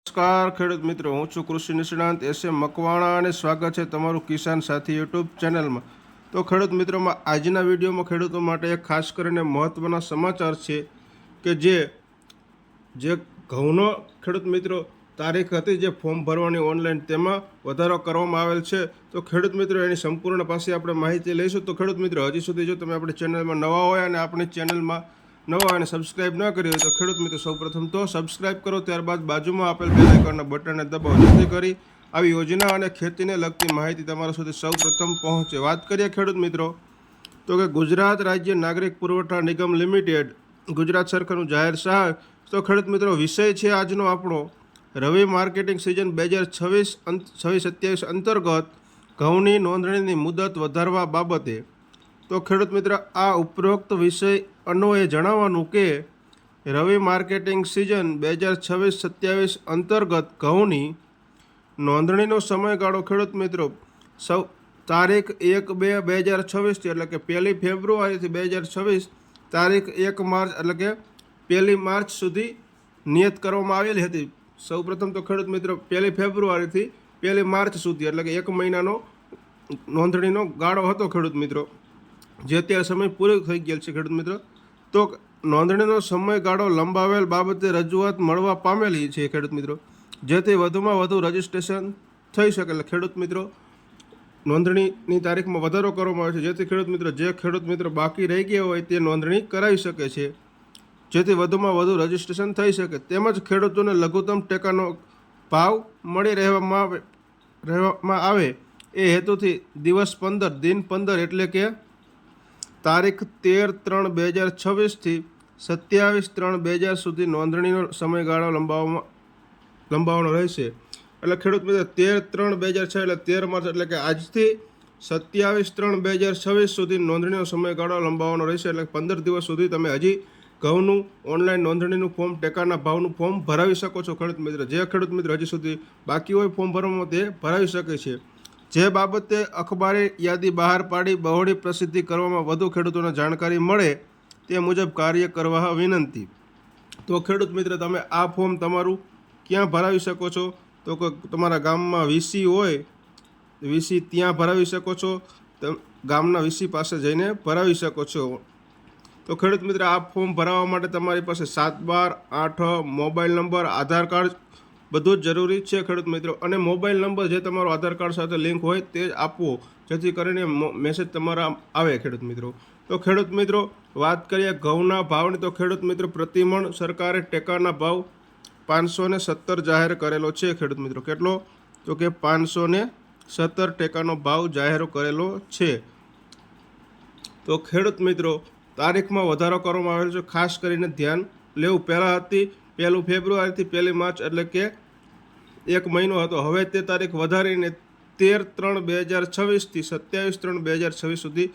નમસ્કાર ખેડૂત મિત્રો, હું છું કૃષિ નિષ્ણાંત એસ.એમ. મકવાણા અને સ્વાગત છે તમારું કિસાન સાથી યુટ્યુબ ચેનલમાં. તો ખેડૂત મિત્રોમાં આજના વિડીયોમાં ખેડૂતો માટે એક ખાસ કરીને મહત્ત્વના સમાચાર છે કે જે ઘઉંનો ખેડૂત મિત્રો તારીખ હતી જે ફોર્મ ભરવાની ઓનલાઈન તેમાં વધારો કરવામાં આવેલ છે. તો ખેડૂત મિત્રો એની સંપૂર્ણ પાસે આપણે માહિતી લઈશું. તો ખેડૂત મિત્રો હજી સુધી જો તમે આપણી ચેનલમાં નવા હોય અને આપણી ચેનલમાં નવા અને સબસ્ક્રાઇબ ન કરી હોય તો ખેડૂત મિત્રો સૌપ્રથમ તો સબસ્ક્રાઇબ કરો, ત્યારબાદ બાજુમાં આપેલ બેલ આઇકોનના બટનને દબાવો જેથી કરી આવી યોજના અને ખેતીને લગતી માહિતી તમારા સુધી સૌપ્રથમ પહોંચે. વાત કરીએ ખેડૂત મિત્રો તો કે ગુજરાત રાજ્ય નાગરિક પુરવઠા નિગમ લિમિટેડ ગુજરાત સરકારનું જાહેર સહાય. તો ખેડૂત મિત્રો વિષય છે આજનો આપણો રવિ માર્કેટિંગ સિઝન 2026-27 અંતર્ગત ઘઉંની નોંધણીની મુદત વધારવા બાબતે. તો ખેડૂત મિત્ર આ ઉપરોક્ત વિષય અન્વયે જણાવવાનું કે રવિ માર્કેટિંગ સિઝન 2026-27 અંતર્ગત ઘઉંની નોંધણીનો સમયગાળો ખેડૂત મિત્રો તારીખ 1/2/2026 એટલે કે 1 ફેબ્રુઆરીથી 2026 તારીખ 1 માર્ચ એટલે કે 1 માર્ચ સુધી નિયત કરવામાં આવેલી હતી. સૌપ્રથમ તો ખેડૂત મિત્રો 1 ફેબ્રુઆરીથી 1 માર્ચ સુધી એટલે કે 1 મહિનાનો નોંધણીનો ગાળો હતો ખેડૂત મિત્રો, જે અત્યારે સમય પૂરો થઈ ગયેલ છે ખેડૂત મિત્રો. તો નોંધણીનો સમયગાળો લંબાવેલ બાબતે રજૂઆત મળવા પામેલી છે ખેડૂત મિત્રો, જેથી વધુમાં વધુ રજિસ્ટ્રેશન થઈ શકે. એટલે ખેડૂત મિત્રો નોંધણીની તારીખમાં વધારો કરવામાં આવે છે, જેથી ખેડૂત મિત્રો જે ખેડૂત મિત્રો બાકી રહી ગયા હોય તે નોંધણી કરાવી શકે છે, જેથી વધુમાં વધુ રજિસ્ટ્રેશન થઈ શકે. તેમજ ખેડૂતોને લઘુત્તમ ટેકાનો ભાવ મળી રહેવામાં આવે એ હેતુથી દિવસ 15 દિન 15 એટલે કે તારીખ 13/3/2026 થી 27/3/2000 સુધી નોંધણીનો સમયગાળો લંબાવવાનો રહેશે. એટલે ખેડૂત મિત્રો 13/3/2006 એટલે 13 માર્ચ એટલે કે આજથી 27/3/2026 સુધી નોંધણીનો સમયગાળો લંબાવવાનો રહેશે. એટલે 15 દિવસ સુધી તમે હજી ઘઉંનું ઓનલાઈન નોંધણીનું ફોર્મ ટેકાના ભાવનું ફોર્મ ભરાવી શકો છો ખેડૂત મિત્ર. જે ખેડૂત મિત્ર હજી સુધી બાકી હોય ફોર્મ ભરવામાં તે ભરાવી શકે છે. જે બાબતે અખબારી યાદી બહાર પાડી બહોળી પ્રસિદ્ધિ કરવામાં વધુ ખેડૂતોને જાણકારી મળે તે મુજબ કાર્ય કરવા વિનંતી. તો ખેડૂત મિત્ર તમે આ ફોર્મ તમારું ક્યાં ભરાવી શકો છો? તો કે તમારા ગામમાં વીસી હોય વીસી ત્યાં ભરાવી શકો છો, ગામના વીસી પાસે જઈને ભરાવી શકો છો. તો ખેડૂત મિત્ર આ ફોર્મ ભરાવવા માટે તમારી પાસે 7/12/8 મોબાઈલ નંબર, આધાર કાર્ડ બધું જ જરૂરી છે ખેડૂત મિત્રો. અને મોબાઈલ નંબર જે તમારો આધાર કાર્ડ સાથે લિંક હોય તે જ આપવો, જેથી કરીને મેસેજ તમારા આવે ખેડૂત મિત્રો. તો ખેડૂત મિત્રો વાત કરીએ ઘઉંના ભાવની. તો ખેડૂત મિત્રો પ્રતિમણ સરકારે ટેકાના ભાવ 517 જાહેર કરેલો છે ખેડૂત મિત્રો. કેટલો? તો કે 517 ટેકાનો ભાવ જાહેર કરેલો છે. તો ખેડૂત મિત્રો તારીખમાં વધારો કરવામાં આવેલો છે, ખાસ કરીને ધ્યાન લેવું. પહેલાં હતી 1 ફેબ્રુઆરીથી 1 માર્ચ એટલે કે 1 મહિનો હતો. હવે તે તારીખ વધારીને 13/3/2026 થી 27/3/2026 સુધી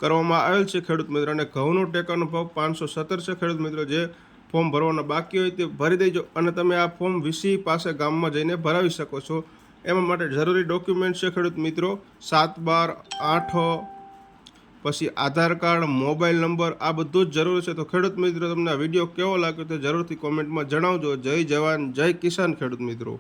કરવામાં આવેલ છે ખેડૂત મિત્રો. અને ઘઉંનો ટેકાનો ભાવ 517 છે ખેડૂત મિત્રો. જે ફોર્મ ભરવાના બાકી હોય તે ભરી દેજો અને તમે આ ફોર્મ વીસી પાસે ગામમાં જઈને ભરાવી શકો છો. એમાં માટે જરૂરી ડોક્યુમેન્ટ છે ખેડૂત મિત્રો 7/12/8 પછી આધાર કાર્ડ, મોબાઈલ નંબર, આ બધું જ જરૂર છે. તો ખેડૂત મિત્રો તમને આ વિડીયો કેવો લાગ્યો તે જરૂરથી કોમેન્ટમાં જણાવજો. જય જવાન જય કિસાન ખેડૂત મિત્રો.